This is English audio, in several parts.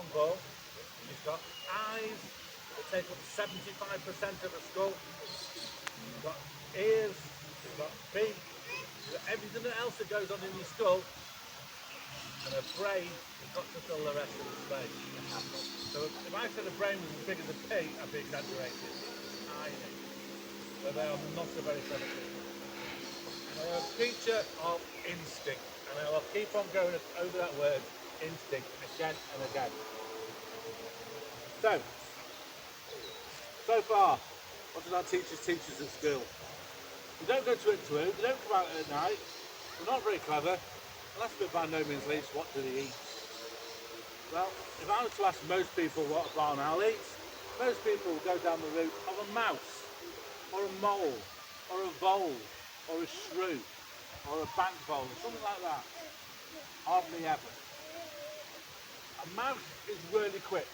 long ball. She's got eyes that take up 75% of her skull. She's got ears, she's got beak, she's got everything else that goes on in your skull. And her brain has got to fill the rest of the space. So if I said a brain was as big as a pea, I'd be exaggerating. It's tiny. So they are not a very clever creature. They are a creature of instinct. And I will keep on going over that word, instinct, again and again. So far, what did our teachers teach us at school? We don't go to it too, we don't come out at night, we're not very clever, and last but by no means least, what do they eat? Well, if I was to ask most people what a barn owl eats, most people will go down the route of a mouse, or a mole, or a vole, or a shrew, or a bank vole, or something like that. Hardly ever. A mouse is really quick.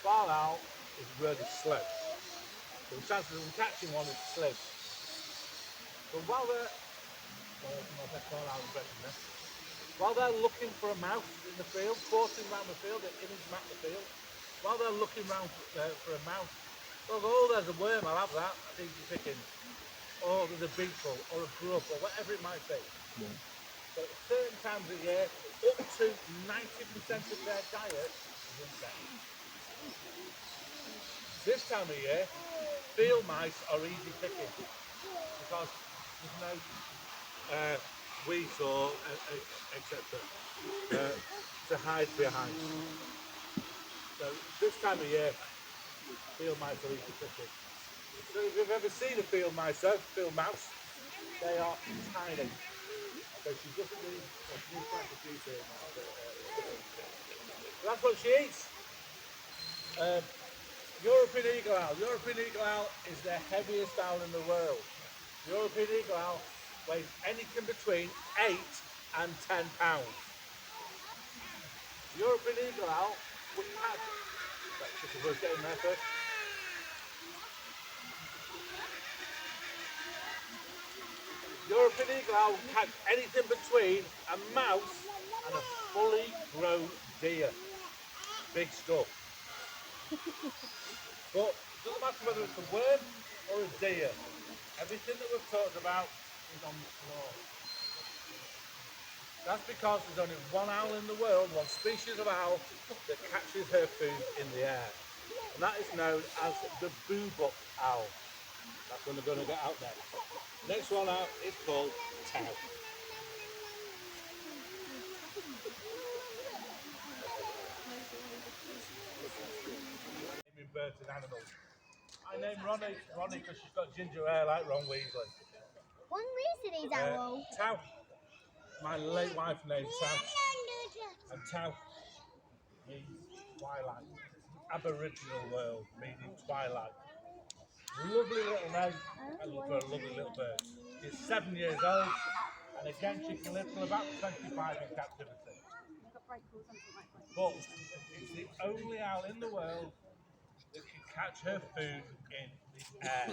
Barn owl is really slow. So the chances of them catching one is slim. But while they're looking for a mouse in the field, coursing around the field, they image map the field. While they're looking around for a mouse, they'll go, oh, there's a worm, I'll have that, that's easy picking. Or there's a beetle, or a grub, or whatever it might be. Yeah. So at certain times of year, up to 90% of their diet is insects. This time of year, field mice are easy picking because there's no weeds or etc. To hide behind. So this time of year, field mice are easy picking. So if you've ever seen a field mouse, they are tiny. So she doesn't need quite a few field mice. That's what she eats. European eagle owl. European eagle owl is the heaviest owl in the world. European eagle owl weighs anything between 8 and 10 pounds. European eagle owl would catch. Let's get in there first. European eagle owl would catch anything between a mouse and a fully grown deer. Big stuff. But it doesn't matter whether it's a worm or a deer. Everything that we've talked about is on the floor. That's because there's only one owl in the world, one species of owl, that catches her food in the air. And that is known as the boobuck owl. That's when they're going to get out there. Next one out is called tow. Birds and animals. I named Ronnie because she's got ginger hair like Ron Weasley. Ron Weasley's owl. Tow. My late wife named Tow. And Tow means twilight. Aboriginal word meaning twilight. Lovely little name. I look for a lovely little bird. She's 7 years old, and again she can live till about 25 in captivity. But it's the only owl in the world that can catch her food in the air.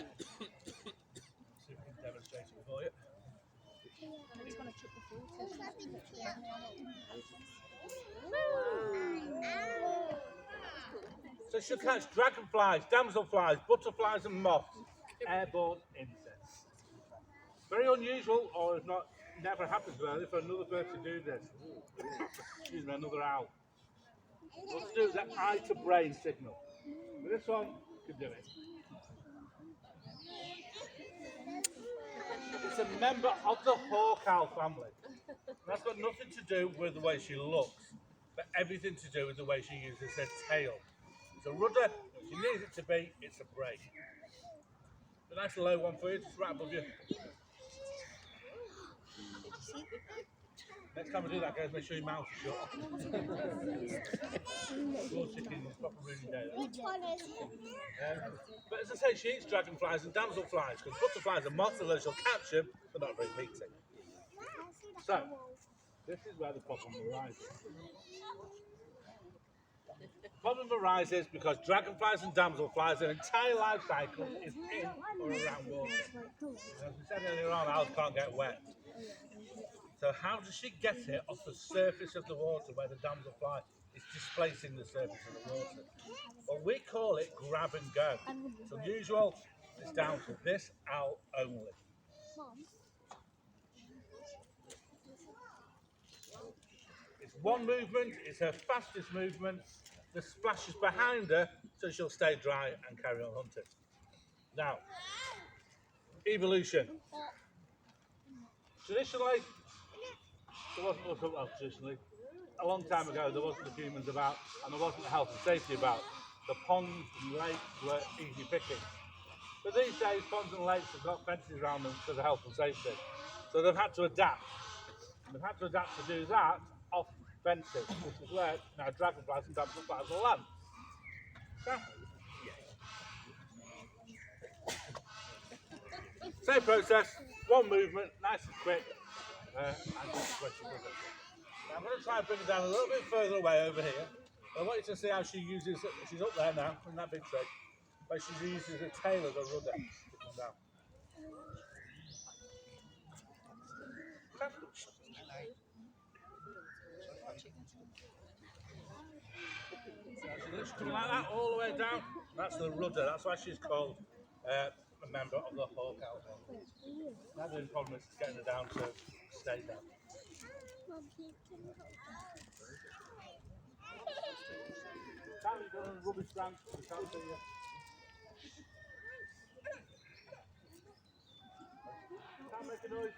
See if we can demonstrate it for you. So she'll catch dragonflies, damselflies, butterflies and moths, airborne insects. Very unusual, or if not, never happens really for another bird to do this. Excuse me, another owl. What to do is the eye to brain signal. But this one can do it. It's a member of the hawk owl family. That's got nothing to do with the way she looks, but everything to do with the way she uses her tail. It's a rudder, if she needs it to be, it's a brake. A nice low one for you, just right above you. Next time I do that, guys, make sure your mouth is shut. Your chicken is proper ruining day. Which one is it? But as I say, she eats dragonflies and damselflies, because butterflies and moths, although she'll catch them, but not very meaty. So, this is where the problem arises. The problem arises because dragonflies and damselflies, their entire life cycle is in or around water. As we said earlier on, owls can't get wet. So how does she get it off the surface of the water where the damselfly it's displacing the surface of the water. Well, we call it grab and go. It's unusual. It's down to this owl only. It's one movement. It's her fastest movement. The splash is behind her, so she'll stay dry and carry on hunting. Now, evolution. Traditionally, there wasn't, well, traditionally, a long time ago, there wasn't the humans about, and there wasn't the health and safety about. The ponds and lakes were easy picking. But these days, ponds and lakes have got fences around them for the health and safety. So they've had to adapt. And they've had to adapt to do that off fences, which is where now dragonflies and butterflies will land. Same process, one movement, nice and quick, and just when she does it. Now I'm going to try and bring her down a little bit further away over here. I want you to see how she uses, she's up there now, in that big tree, but she uses her tail as a rudder to come down. She's coming like that all the way down. That's the rudder, that's why she's called a member of the hawk owl. Now the only problem is getting her down to stay down. Sam, you're doing a rubbish branch, we can't see you. Can't make a noise.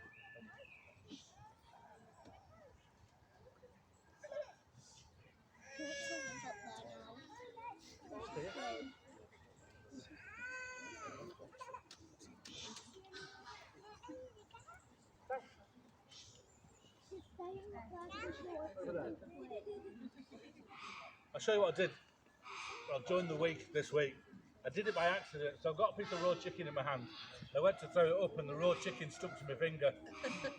I'll show you what I did. Well, during the week, this week, I did it by accident. So I've got a piece of raw chicken in my hand. I went to throw it up and the raw chicken stuck to my finger.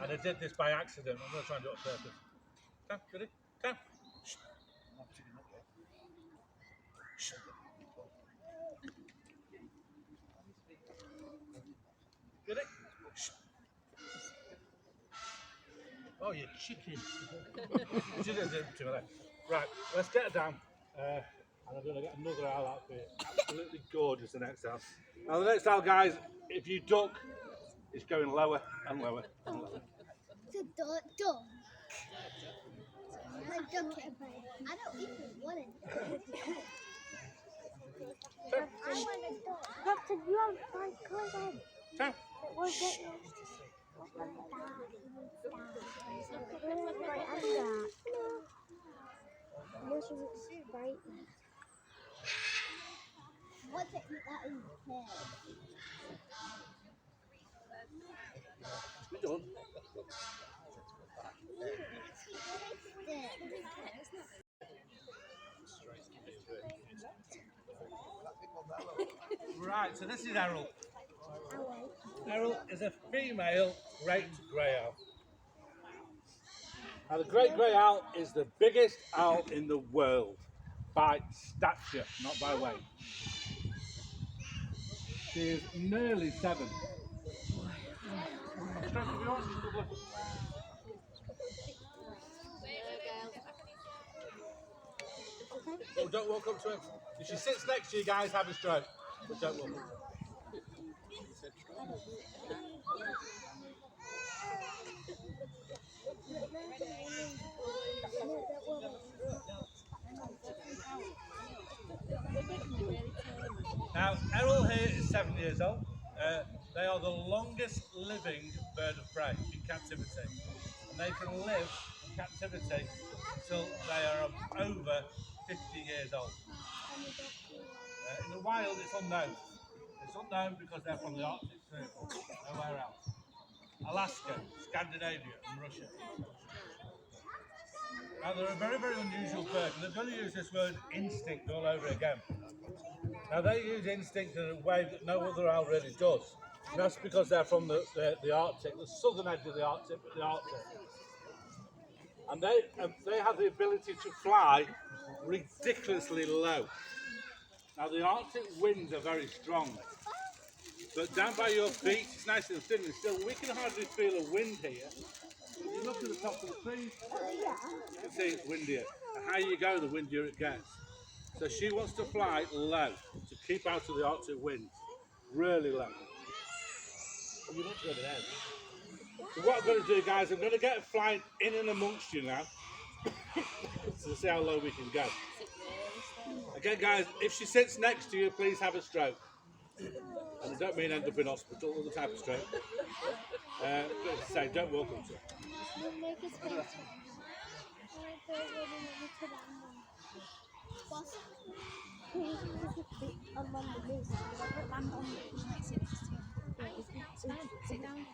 And I did this by accident. I'm going to try and do it on purpose. Tam, ready? Tam. Shh. Shh. Ready? Shh. Oh, you chicken. She didn't do it to me there. Right, let's get her down. And I'm going to get another owl out for you. Absolutely gorgeous, the next owl. Now, the next owl, guys, if you duck, it's going lower and lower and lower. To duck. I'm ducking. I don't even want to duck. I want to duck. Doctor, you have 5 colours on. Sam. It won't get you. Right under that. No, she looks right there. What's it that in the head? We're done. Right, so this is Errol. Errol is a female great grey owl. Now the great grey owl is the biggest owl in the world by stature, not by weight. She is nearly 7. Oh, don't walk up to her. If she sits next to you guys, have a stroke. But don't walk up to her. Now, Errol here is 7 years old. They are the longest living bird of prey in captivity. And they can live in captivity until they are over 50 years old. In the wild, it's unknown. It's unknown because they're from the Arctic Circle, nowhere else. Alaska, Scandinavia, and Russia. Now, they're a very, very unusual bird, and they're going to use this word instinct all over again. Now, they use instinct in a way that no other owl really does. And that's because they're from the Arctic, the southern edge of the Arctic, but the Arctic. And they have the ability to fly ridiculously low. Now, the Arctic winds are very strong. But down by your feet, it's nice and thin and still. We can hardly feel a wind here. If you look at the top of the trees, you can see it's windier. higher you go, the windier it gets. So she wants to fly low to keep out of the Arctic winds, really low. You want to go to there. So what I'm going to do, guys, I'm going to get her flying in and amongst you now, to see how low we can go. Again, guys, if she sits next to you, please have a stroke. And I don't mean end up in hospital, all the type of stroke. But say, don't walk up to her. Sit down.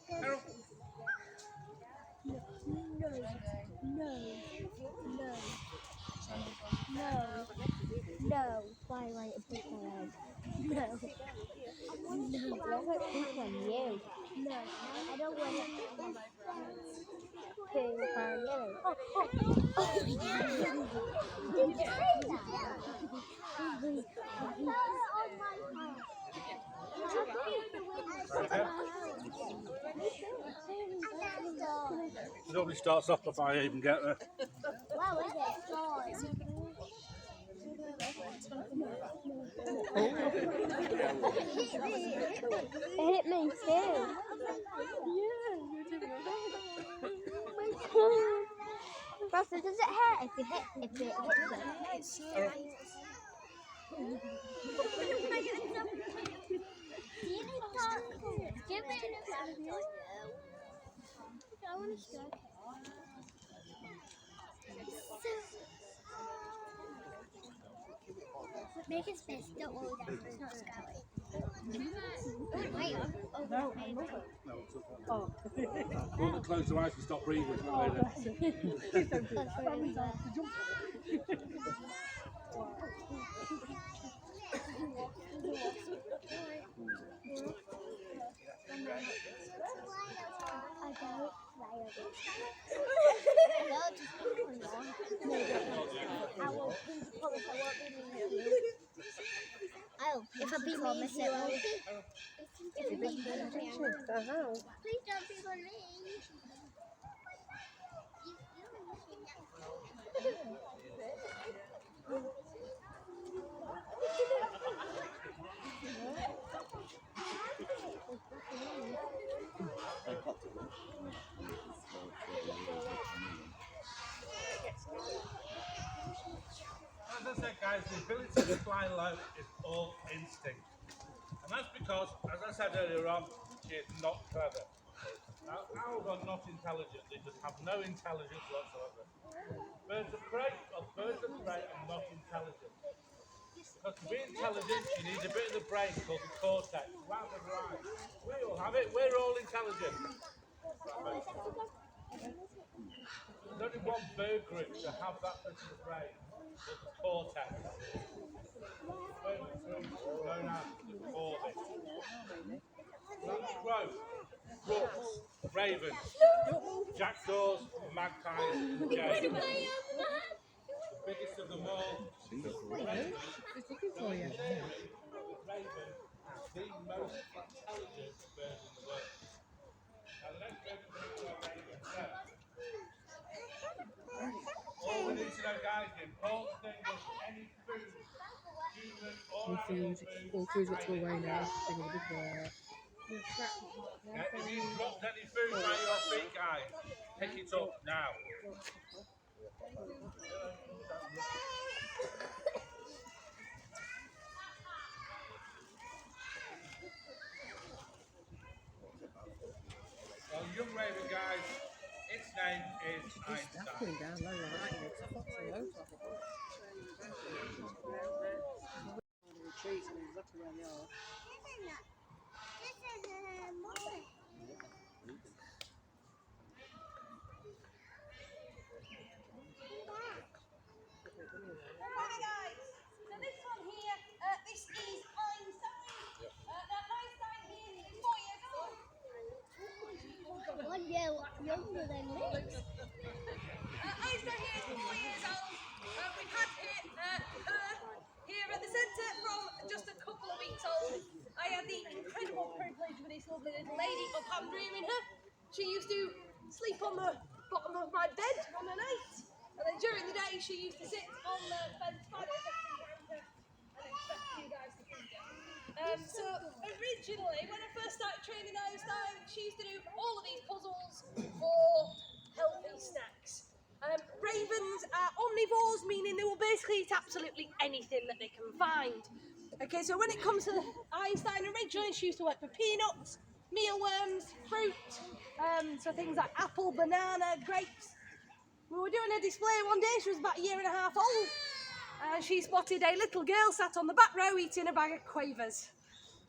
Carol. No, fly right above my head. No. Let's pick on you. No, I don't want it. Pink and yellow. Did you say that? On my heart. Nobody starts off before I even get there. Wow, is it? It hit me too. Russell, does it hurt if it hits it? Give me an example. I want to stroke it. Make it space, don't worry that it's not scary. Wait, No, I'm not. No, it's okay. Oh. All the close your eyes and stop breathing. Please don't do that. If I beat Mom, I said, if you beat me, Uh-huh. please don't beat on me. As I said, guys, the ability to fly low is all instinct. And that's because, as I said earlier on, she is not clever. Now, owls are not intelligent. They just have no intelligence whatsoever. Birds of prey are not intelligent. Because to be intelligent, you need a bit of the brain called the cortex. Round and right. We all have it. We're all intelligent. There's only one bird group to have that bit of the brain, called the cortex. Bird group known as the cortex. That's crows, rooks, ravens, jackdaws, magpies, and jays. The biggest of them all. He's looking for you. The raven is the most intelligent bird in the world. Now the next bird is a raven. All we need to know, guys, the important thing is any food, human or animal food, All food's got to go away now. Big of a big bear. if you dropped any food by your feet, guys, pick it up now. Well, young raven, guys, its name is That's Einstein. going down low like that, you know, 'cause I've got some low top. Trees and exactly where they are. Hi guys, so this one here, this is Einstein. Now Einstein here is 4 years old. 1 year younger than me. Einstein here is 4 years old. We've had her here at the centre from just a couple of weeks old. I had the incredible privilege with this lovely little lady of hand rearing her. She used to sleep on the bottom of my bed on a night, and then during the day she used to sit on the fence by the and expect you guys to feed her. So originally, when I first started training Einstein, she used to do all of these puzzles for healthy snacks. Ravens are omnivores, meaning they will basically eat absolutely anything that they can find. Okay, so when it comes to Einstein, originally she used to work for peanuts, mealworms, fruit, so things like apple, banana, grapes. We were doing a display one day, she was about 1.5 years old, and she spotted a little girl sat on the back row eating a bag of quavers.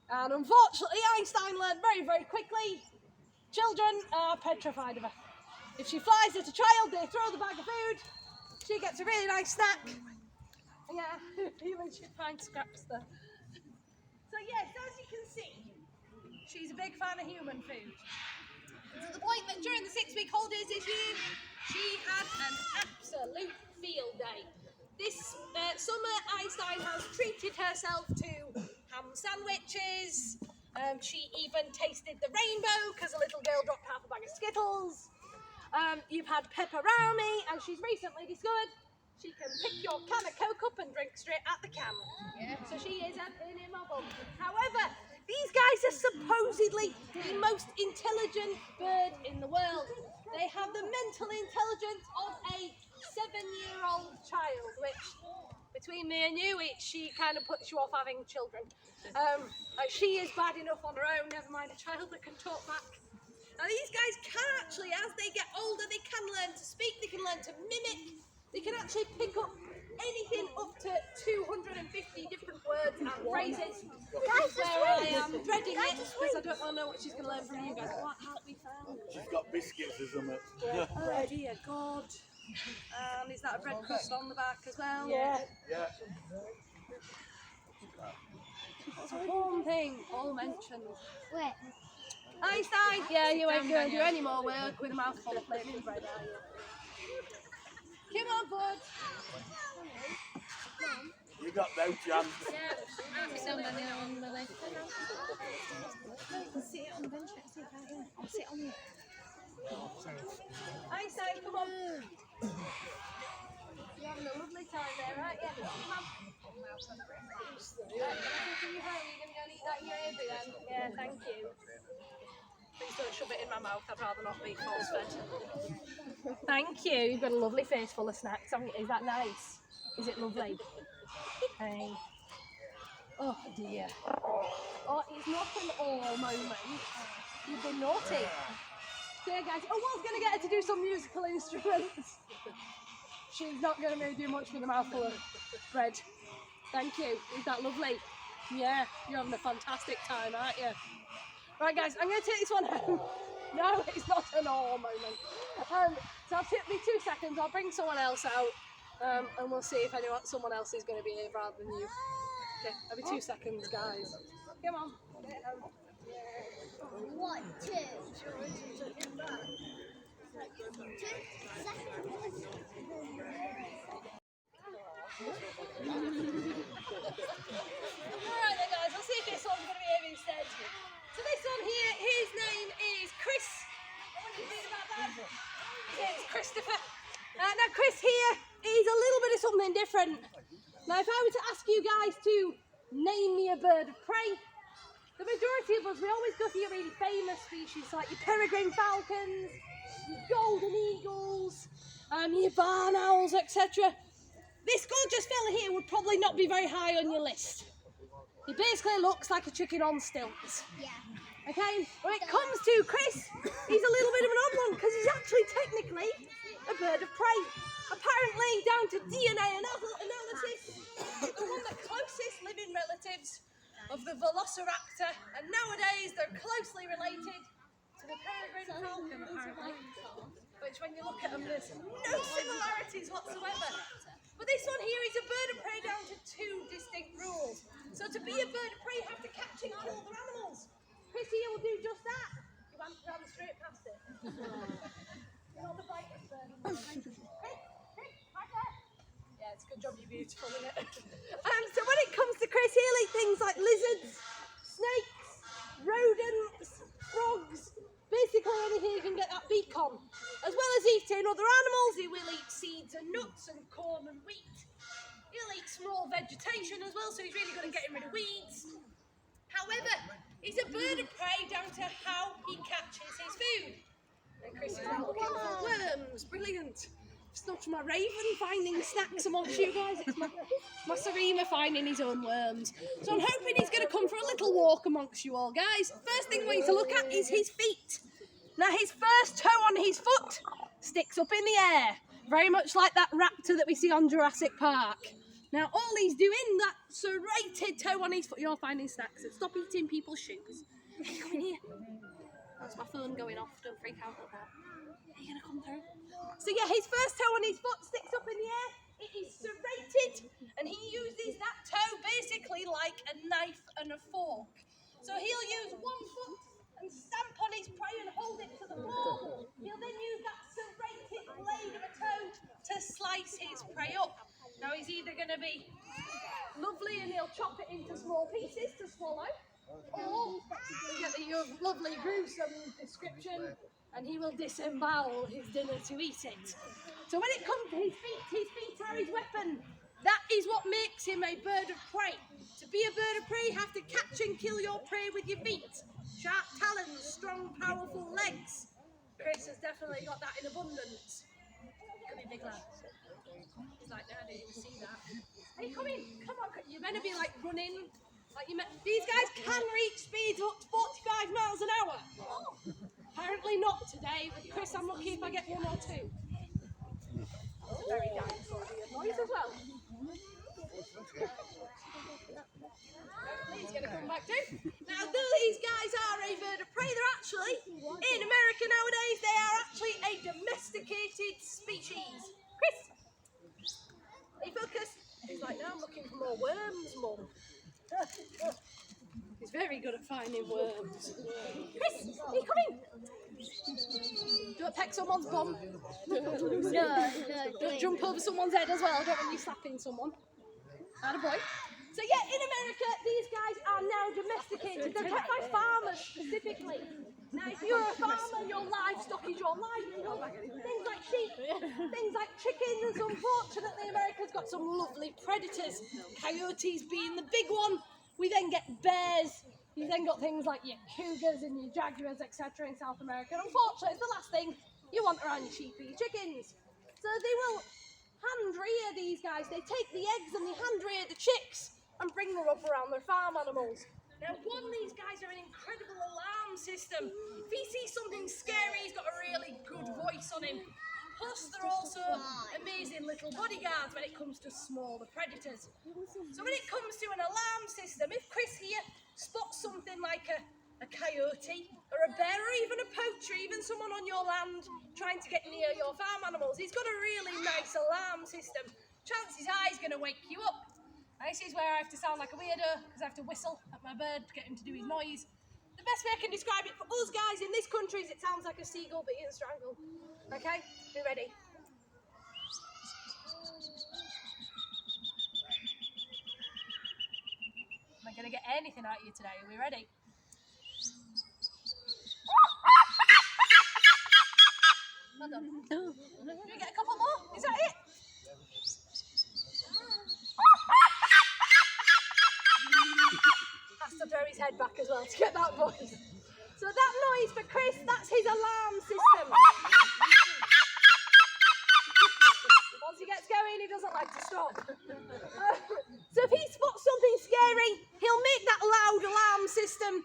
And unfortunately, Einstein learned very, very quickly, children are petrified of her. If she flies at a child, they throw the bag of food, she gets a really nice snack. Yeah, even she finds scraps there. So yes, as you can see, she's a big fan of human food. To the point that during the 6-week holidays this year, she had an absolute field day. This summer, Einstein has treated herself to ham sandwiches. She even tasted the rainbow because a little girl dropped half a bag of Skittles. You've had pepperoni, and she's recently discovered she can pick your can of Coke up and drink straight at the can. Yeah. So she is a pain in my bum. However, these guys are supposedly the most intelligent bird in the world. They have the mental intelligence of a 7-year-old child, which, between me and you, she kind of puts you off having children. She is bad enough on her own, never mind a child that can talk back. Now these guys can actually, as they get older, they can learn to speak, they can learn to mimic, they can actually pick up anything up to 250 different words and phrases, which is where I am dreading it, because I don't want to know what she's going to learn from you guys. What have we found? She's got biscuits or something. Yeah. Oh dear God. And is that a bread crust on the back as well? Yeah. That's one thing Paul mentioned. Wait. Einstein, yeah, you ain't going to do any more work with a mouthful of plain bread, are you? Come on, bud. You got no chance. I'm so many on the list. Sit on the bench next to you, can't you? I'll sit on you. Einstein, come on. You're having a lovely time there, right? Yeah. Come on. You're going to go and eat that here then? Yeah, thank you. Please don't shove it in my mouth, I'd rather not be force fed. Thank you, you've got a lovely face full of snacks, haven't you? Is that nice? Is it lovely? Hey. Oh dear. Oh, it's not an all moment. You've been naughty. Okay guys, I was going to get her to do some musical instruments. She's not going to do much with a mouthful of bread. Thank you. Is that lovely? Yeah, you're having a fantastic time, aren't you? Right guys, I'm going to take this one home. No, it's not an all moment. So I'll take me 2 seconds, I'll bring someone else out, and we'll see if someone else is going to behave rather than you. Okay, I'll be 2 seconds guys. Come on, get it home. 1, 2. 2 seconds. Alright then guys, I'll see if this one's going to behave instead. So this one here, his name is Chris. What do you think about that? Yeah, it's Christopher. Now Chris here, he's a little bit of something different. Now if I were to ask you guys to name me a bird of prey, the majority of us, we always go for your really famous species like your peregrine falcons, your golden eagles, your barn owls, etc. This gorgeous fella here would probably not be very high on your list. He basically looks like a chicken on stilts. Yeah. Okay, when it comes to Chris, he's a little bit of an odd one because he's actually technically a bird of prey. Apparently, down to DNA analysis, the one of the closest living relatives of the velociraptor, and nowadays they're closely related to the peregrine falcon, apparently. Which, when you look at them, there's no similarities whatsoever. But this one here is a bird of prey down to 2 distinct rules. So to be a bird of prey, you have to catch and kill other animals. Chris here will do just that. You won't run straight past it. You're not the brightest bird in the world. Hey, right there. Yeah, it's a good job you're beautiful, isn't it? So when it comes to Chris, he'll eat things like lizards, snakes, or anything he can get that beak on. As well as eating other animals, he will eat seeds and nuts and corn and wheat. He'll eat small vegetation as well, so he's really good at getting rid of weeds. However, he's a bird of prey down to how he catches his food. And Chris is now looking for worms. Brilliant. It's not my raven finding snacks amongst you guys, it's my Serena finding his own worms. So I'm hoping he's going to come for a little walk amongst you all, guys. First thing we need to look at is his feet. Now his first toe on his foot sticks up in the air, very much like that raptor that we see on Jurassic Park. Now all he's doing, that serrated toe on his foot, you're finding snacks, so stop eating people's shoes. Hey, come in here. That's my phone going off, don't freak out like that. Are you going to come through? So yeah, his first toe on his foot sticks up in the air, it is serrated, and he uses that toe basically like a knife and a fork. So he'll use one foot and stamp on his prey and hold it to the floor. He'll then use that serrated blade of a toe to slice his prey up. Now he's either going to be lovely and he'll chop it into small pieces to swallow, or we get the lovely gruesome description and he will disembowel his dinner to eat it. So when it comes to his feet are his weapon. That is what makes him a bird of prey. To be a bird of prey, you have to catch and kill your prey with your feet. Sharp talons, strong, powerful legs. Chris has definitely got that in abundance. Come in, big lad. He's like, no, I didn't even see that. Hey, come in, come on. You're meant to be like running. These guys can reach speeds up to 45 miles an hour. Apparently not today. With Chris, I'm lucky if I get one or two. That's a very dinosaur noise as well. He's going to come back too. Now, though these guys are a bird of prey, they're actually, in America nowadays, they are actually a domesticated species. Chris, hey, focus. He's like, no, I'm looking for more worms, Mum. He's very good at finding worms. Chris, hey, come in. Don't peck someone's bum. Don't jump over someone's head as well. Don't want you slapping someone. Attaboy. So yeah, in America, these guys are now domesticated. They're kept by farmers specifically. Now, if you're a farmer, your livestock is your livestock. Things like sheep, things like chickens. Unfortunately, America's got some lovely predators. Coyotes being the big one. We then get bears. You then got things like your cougars and your jaguars, etc. in South America. And unfortunately, it's the last thing you want around your sheep or your chickens. So they will hand rear these guys. They take the eggs and they hand rear the chicks and bring them up around their farm animals. Now, these guys are an incredible alarm system. If he sees something scary, he's got a really good voice on him. Plus, they're also amazing little bodyguards when it comes to smaller predators. So when it comes to an alarm system, if Chris here spots something like a coyote or a bear or even a poacher, even someone on your land trying to get near your farm animals, he's got a really nice alarm system. Chances are he's going to wake you up. And this is where I have to sound like a weirdo because I have to whistle at my bird to get him to do his noise. The best way I can describe it for us guys in this country is it sounds like a seagull being strangled. Okay, be ready. Am I going to get anything out of you today? Are we ready? Well done. Can we get a couple more? Is that it? Has to throw his head back as well to get that voice. So that noise for Chris, that's his alarm system. Once he gets going, he doesn't like to stop. So if he spots something scary, he'll make that loud alarm system.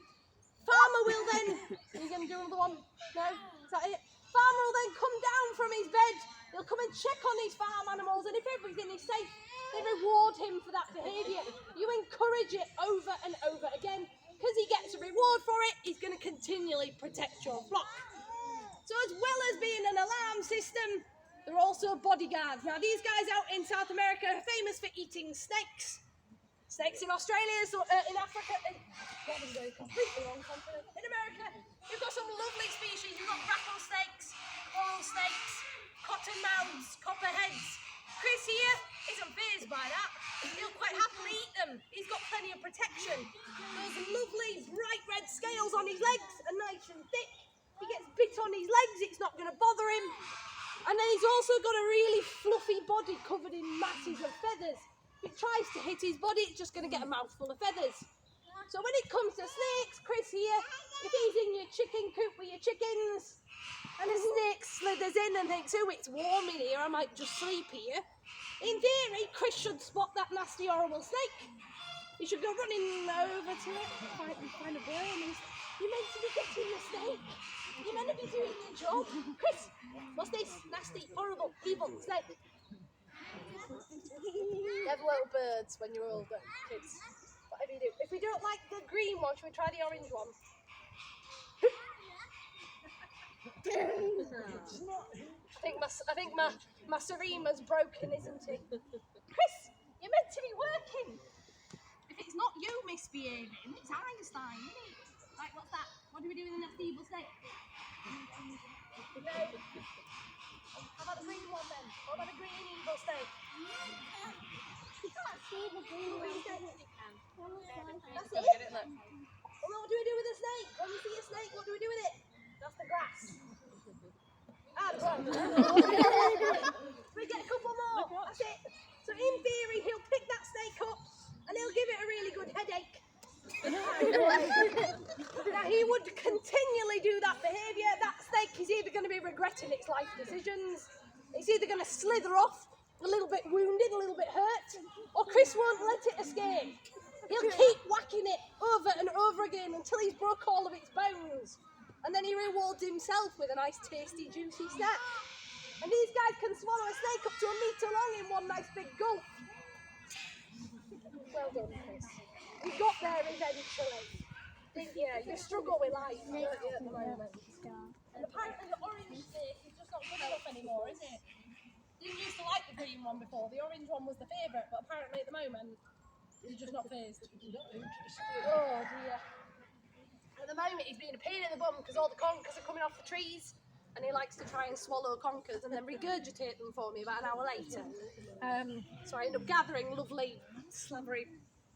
Farmer will then... Are you going to do another one? No? Is that it? Farmer will then come down from his bed. He'll come and check on his farm animals, and if everything is safe, they reward him for that behaviour. You encourage it over and over again. Because he gets a reward for it, he's going to continually protect your flock. So as well as being an alarm system, they're also bodyguards. Now these guys out in South America are famous for eating snakes. Snakes in Australia, so in Africa, I'm going completely wrong continent. In America, you've got some lovely species. You've got rattlesnakes, coral snakes, cottonmouths, copperheads. Chris here isn't fazed by that. He'll quite happily eat them. He's got plenty of protection. Those lovely bright red scales on his legs are nice and thick. He gets bit on his legs, it's not going to bother him. And then he's also got a really fluffy body covered in masses of feathers. If it tries to hit his body, it's just going to get a mouthful of feathers. So when it comes to snakes, Chris here, if he's in your chicken coop with your chickens, and a snake slithers in and thinks, oh, it's warm in here, I might just sleep here. In theory, Chris should spot that nasty, horrible snake. He should go running over to it, find a worm. You're meant to be getting the snake. You're meant to be doing your job. Chris, what's this nasty, horrible, evil snake? Never little birds when you're older, kids. Whatever you do. If we don't like the green one, should we try the orange one? I think my Serema's broken, isn't it? Chris, you're meant to be working. If it's not you misbehaving, it's Einstein, isn't it? Right, what's that? What do we do with the nasty evil snake? No. How about the green one then? What about the green evil snake? You can't see the green one. That's it? Well, what do we do with the snake? When we see a snake, what do we do with it? That's the grass. Ah, the grass. We get a couple more. That's it. So in theory, he'll pick that snake up and he'll give it a really good headache. Now he would continually do that behaviour. That snake is either going to be regretting its life decisions, it's either going to slither off a little bit wounded, a little bit hurt, or Chris won't let it escape. He'll keep whacking it over and over again until he's broke all of its bones, and then he rewards himself with a nice tasty juicy snack. And these guys can swallow a snake up to a metre long in one nice big gulp. Well done, Chris. You got there eventually, didn't you? You struggle with life, don't you, at the moment? And apparently the orange snake is just not good enough anymore, is it? You used to like the green one before. The orange one was the favourite, but apparently at the moment, he's just not phased. Oh dear. At the moment, he's being a pain in the bum because all the conkers are coming off the trees, and he likes to try and swallow conkers and then regurgitate them for me about an hour later. So I end up gathering lovely, slabbery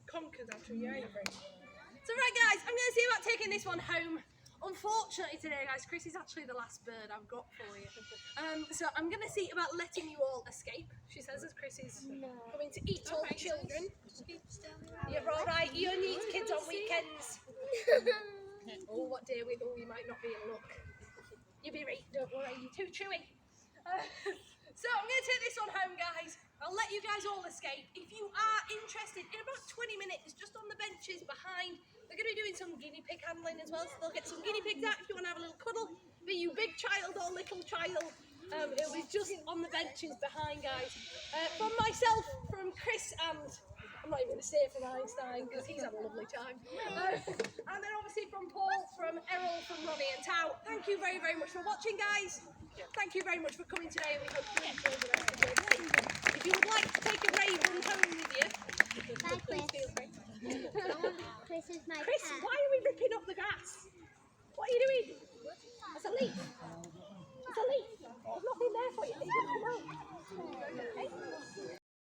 conkers after a year. So right guys, I'm going to see about taking this one home. Unfortunately today guys, Chris is actually the last bird I've got for you. So I'm going to see about letting you all escape, she says, as Chris is coming to eat all the children. You're alright, you only eat kids on weekends. Oh, what day we go, you might not be in luck. You'll be right, don't worry, you're too chewy. So I'm going to take this one home guys. I'll let you guys all escape. If you are interested, in about 20 minutes, just on the benches behind, they're going to be doing some guinea pig handling as well, so they'll get some guinea pigs out if you want to have a little cuddle. Be you big child or little child, it'll be just on the benches behind, guys. From myself, from Chris, and I'm not even going to say from Einstein, because he's had a lovely time. And then obviously from Paul, from Errol, from Ronnie and Tao. Thank you very, very much for watching, guys. Thank you very much for coming today, and we hope you enjoy the rest of your day. If you would like to take a raven home with you, please feel free. Chris is my Chris, cat. why are we ripping up the grass? What are you doing? That's a leaf.